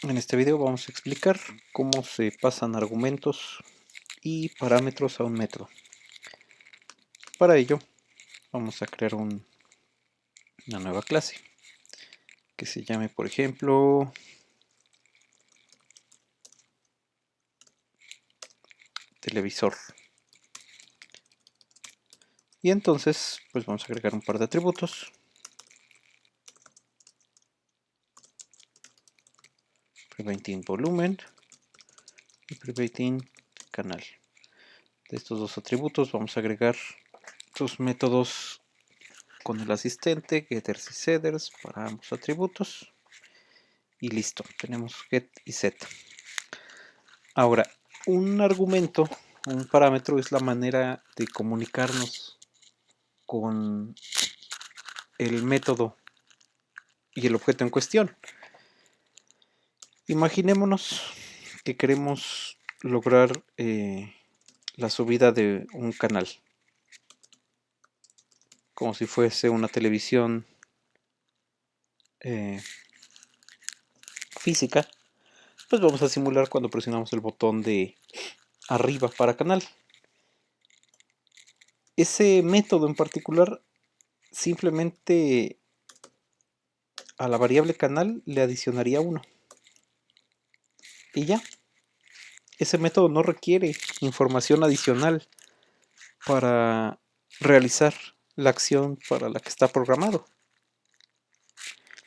En este video vamos a explicar cómo se pasan argumentos y parámetros a un método. Para ello vamos a crear una nueva clase que se llame, por ejemplo, televisor. Y entonces pues vamos a agregar un par de atributos. Preventing volumen y preventing canal. De estos dos atributos vamos a agregar dos métodos con el asistente getters y setters para ambos atributos. Y listo, tenemos get y set. Ahora, un argumento, un parámetro es la manera de comunicarnos con el método y el objeto en cuestión. Imaginémonos que queremos lograr la subida de un canal, como si fuese una televisión física. Pues vamos a simular cuando presionamos el botón de arriba para canal. Ese método en particular simplemente a la variable canal le adicionaría 1 y ya. Ese método no requiere información adicional para realizar la acción para la que está programado.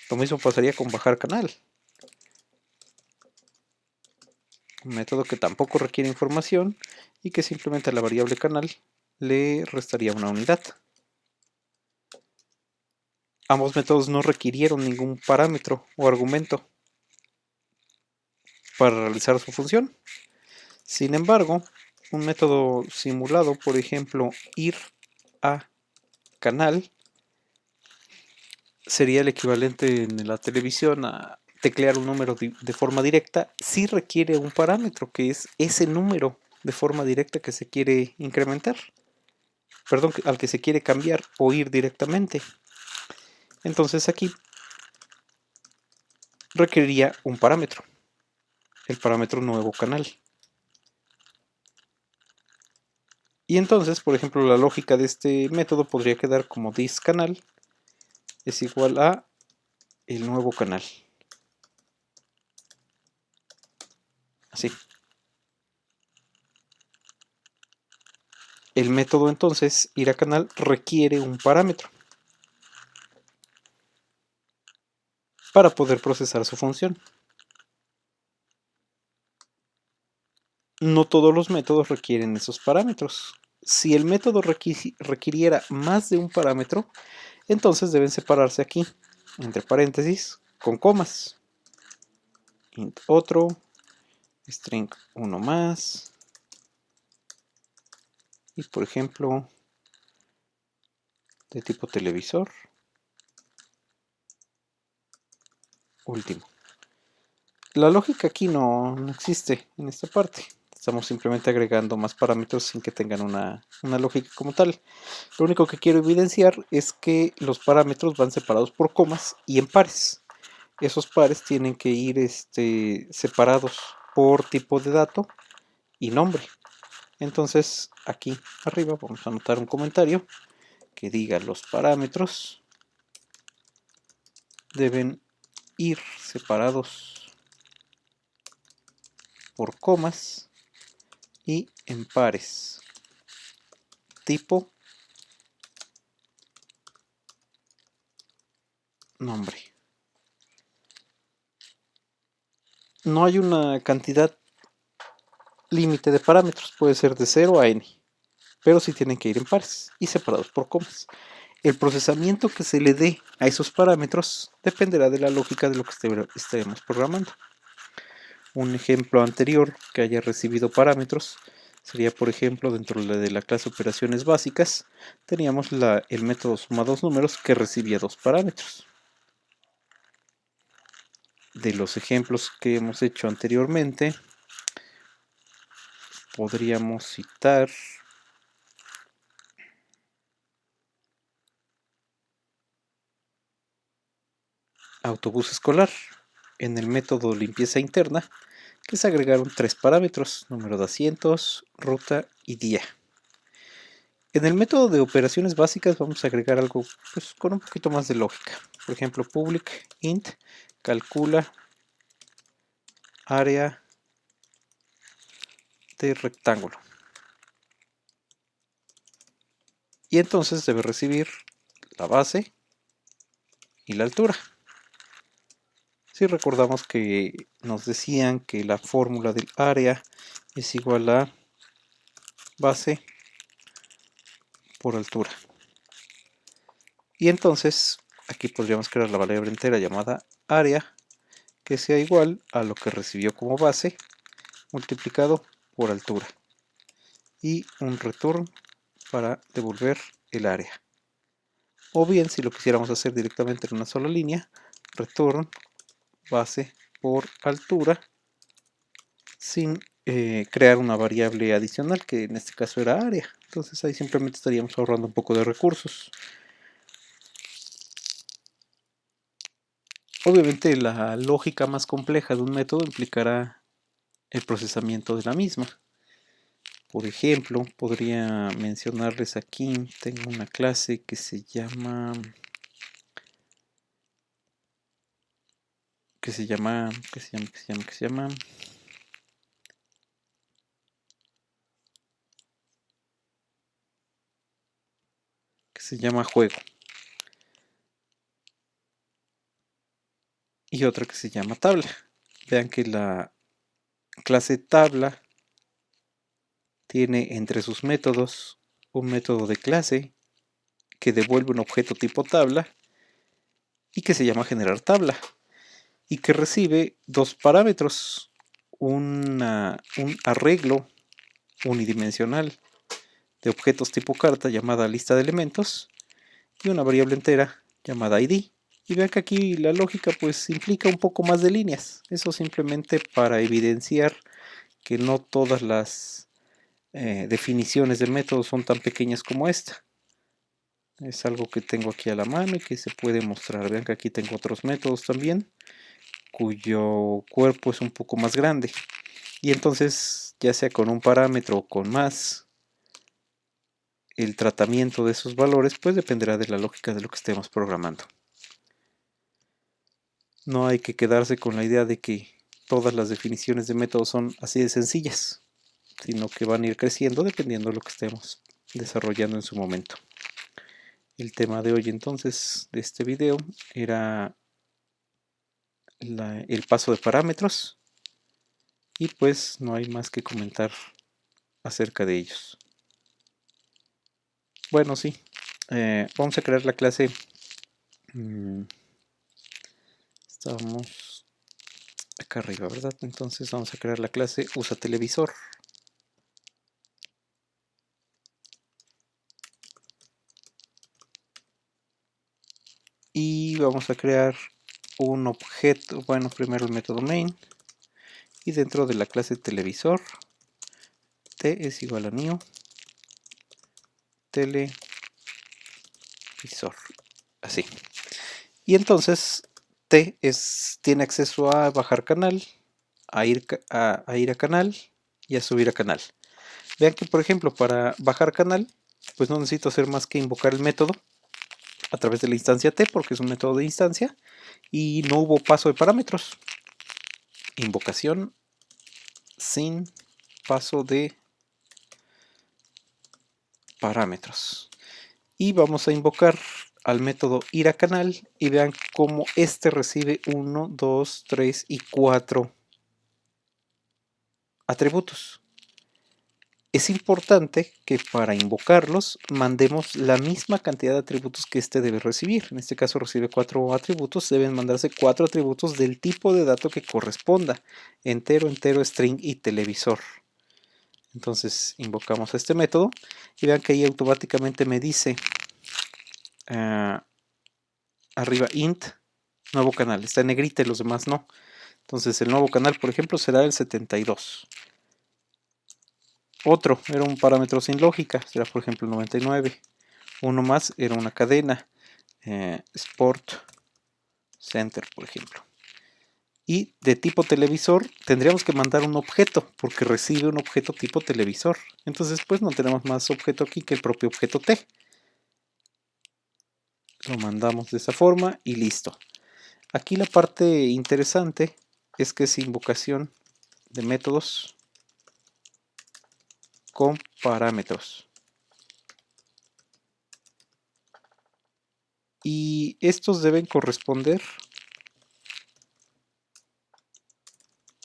Lo mismo pasaría con bajar canal, un método que tampoco requiere información y que simplemente a la variable canal le restaría una unidad. Ambos métodos no requirieron ningún parámetro o argumento para realizar su función. Sin embargo, un método simulado, por ejemplo, ir a canal, sería el equivalente en la televisión a teclear un número de forma directa si requiere un parámetro, que es ese número de forma directa que se quiere incrementar, perdón, al que se quiere cambiar o ir directamente. Entonces aquí requeriría un parámetro, el parámetro nuevo canal. Y entonces, por ejemplo, la lógica de este método podría quedar como thisCanal es igual a el nuevo canal. Así. El método entonces ir a canal requiere un parámetro para poder procesar su función. No todos los métodos requieren esos parámetros. Si el método requiriera más de un parámetro, entonces deben separarse aquí, entre paréntesis, con comas. Int otro, string 1 más, y por ejemplo, de tipo televisor, último. La lógica aquí no existe en esta parte. Estamos simplemente agregando más parámetros sin que tengan una lógica como tal. Lo único que quiero evidenciar es que los parámetros van separados por comas y en pares. Esos pares tienen que ir separados por tipo de dato y nombre. Entonces aquí arriba vamos a anotar un comentario que diga los parámetros deben ir separados por comas y en pares. Tipo, nombre. No hay una cantidad límite de parámetros, puede ser de 0 a n, pero sí tienen que ir en pares y separados por comas. El procesamiento que se le dé a esos parámetros dependerá de la lógica de lo que estemos programando. Un ejemplo anterior que haya recibido parámetros sería, por ejemplo, dentro de la clase operaciones básicas, teníamos el método suma dos números que recibía dos parámetros. De los ejemplos que hemos hecho anteriormente, podríamos citar autobús escolar. en el método limpieza interna, que se agregaron 3 parámetros: número de asientos, ruta y día. En el método de operaciones básicas vamos a agregar algo pues, con un poquito más de lógica. Por ejemplo, public int calcula área de rectángulo. Y entonces debe recibir la base y la altura. Si recordamos que nos decían que la fórmula del área es igual a base por altura. Y entonces aquí podríamos crear la variable entera llamada área, que sea igual a lo que recibió como base multiplicado por altura. Y un return para devolver el área. O bien, si lo quisiéramos hacer directamente en una sola línea, return base por altura sin crear una variable adicional, que en este caso era área. Entonces ahí simplemente estaríamos ahorrando un poco de recursos. Obviamente la lógica más compleja de un método implicará el procesamiento de la misma. Por ejemplo, podría mencionarles aquí, tengo una clase que se llama que se llama juego, y otra que se llama tabla. Vean que la clase tabla tiene entre sus métodos un método de clase que devuelve un objeto tipo tabla y que se llama generar tabla, y que recibe dos parámetros: un arreglo unidimensional de objetos tipo carta llamada lista de elementos y una variable entera llamada id. Y vean que aquí la lógica pues implica un poco más de líneas. Eso simplemente para evidenciar que no todas las definiciones de métodos son tan pequeñas como esta. Es algo que tengo aquí a la mano y que se puede mostrar. Vean que aquí tengo otros métodos también, cuyo cuerpo es un poco más grande. Y entonces, ya sea con un parámetro o con más, el tratamiento de esos valores pues dependerá de la lógica de lo que estemos programando. No hay que quedarse con la idea de que todas las definiciones de métodos son así de sencillas, sino que van a ir creciendo dependiendo de lo que estemos desarrollando en su momento. El tema de hoy entonces de este video era el paso de parámetros, y pues no hay más que comentar acerca de ellos. Bueno, sí, vamos a crear la clase. Estábamos acá arriba, ¿verdad? Entonces vamos a crear la clase usa televisor. Y vamos a crear un objeto, bueno, primero el método main, y dentro de la clase televisor, t es igual a new televisor, así. Y entonces t tiene acceso a bajar canal, a ir a canal y a subir a canal. Vean que, por ejemplo, para bajar canal, pues no necesito hacer más que invocar el método a través de la instancia t, porque es un método de instancia, y no hubo paso de parámetros. Invocación sin paso de parámetros. Y vamos a invocar al método ir a canal, y vean cómo este recibe 1, 2, 3 y 4 atributos. Es importante que para invocarlos mandemos la misma cantidad de atributos que este debe recibir. En este caso recibe 4 atributos, deben mandarse 4 atributos del tipo de dato que corresponda: entero, entero, string y televisor. Entonces invocamos este método y vean que ahí automáticamente me dice arriba int nuevo canal, está en negrita y los demás no. Entonces el nuevo canal, por ejemplo, será el 72. Otro era un parámetro sin lógica, será por ejemplo el 99. Uno más era una cadena, Sport Center, por ejemplo. Y de tipo televisor tendríamos que mandar un objeto porque recibe un objeto tipo televisor. Entonces pues no tenemos más objeto aquí que el propio objeto T. Lo mandamos de esa forma y listo. Aquí la parte interesante es que es invocación de métodos con parámetros. Y estos deben corresponder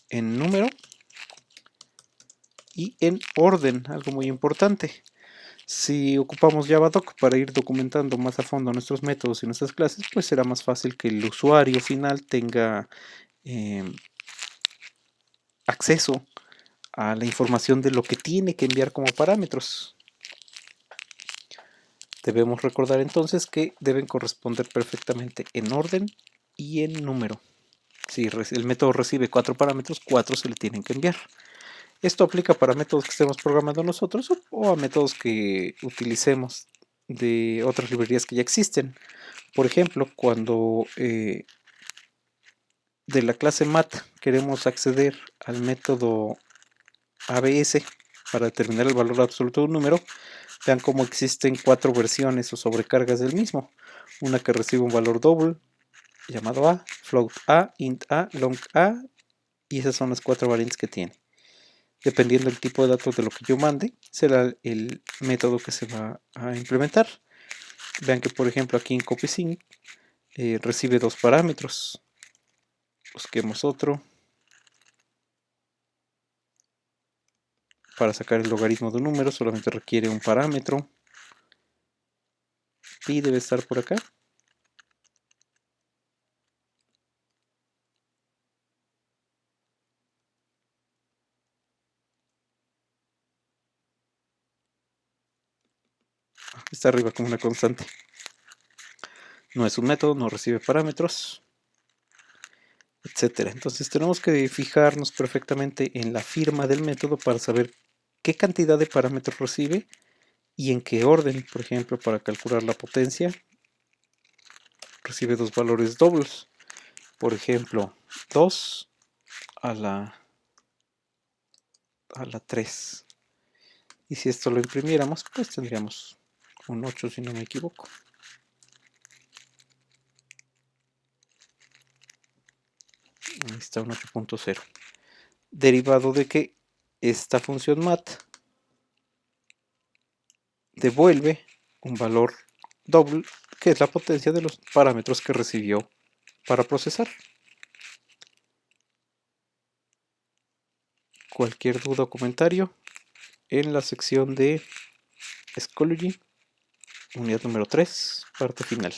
en número y en orden, algo muy importante. Si ocupamos Javadoc para ir documentando más a fondo nuestros métodos y nuestras clases, pues será más fácil que el usuario final tenga acceso a la información de lo que tiene que enviar como parámetros. Debemos recordar entonces que deben corresponder perfectamente en orden y en número. Si el método recibe 4 parámetros, 4 se le tienen que enviar. Esto aplica para métodos que estemos programando nosotros o a métodos que utilicemos de otras librerías que ya existen. Por ejemplo, cuando de la clase mat queremos acceder al método ABS para determinar el valor absoluto de un número, vean cómo existen 4 versiones o sobrecargas del mismo. Una que recibe un valor doble llamado A, float A, int A, long A, y esas son las 4 variantes que tiene. Dependiendo del tipo de datos de lo que yo mande, será el método que se va a implementar. Vean que por ejemplo aquí en CopySync recibe 2 parámetros. Busquemos otro. Para sacar el logaritmo de un número solamente requiere un parámetro. Pi debe estar por acá. Está arriba como una constante. No es un método, no recibe parámetros, etcétera. Entonces tenemos que fijarnos perfectamente en la firma del método para saber qué cantidad de parámetros recibe y en qué orden. Por ejemplo, para calcular la potencia, recibe 2 valores dobles. Por ejemplo, 2 a la 3. Y si esto lo imprimiéramos, pues tendríamos un 8 si no me equivoco. Ahí está un 8.0. Derivado de que esta función mat devuelve un valor doble, que es la potencia de los parámetros que recibió para procesar. Cualquier duda o comentario en la sección de Schoology, unidad número 3, parte final.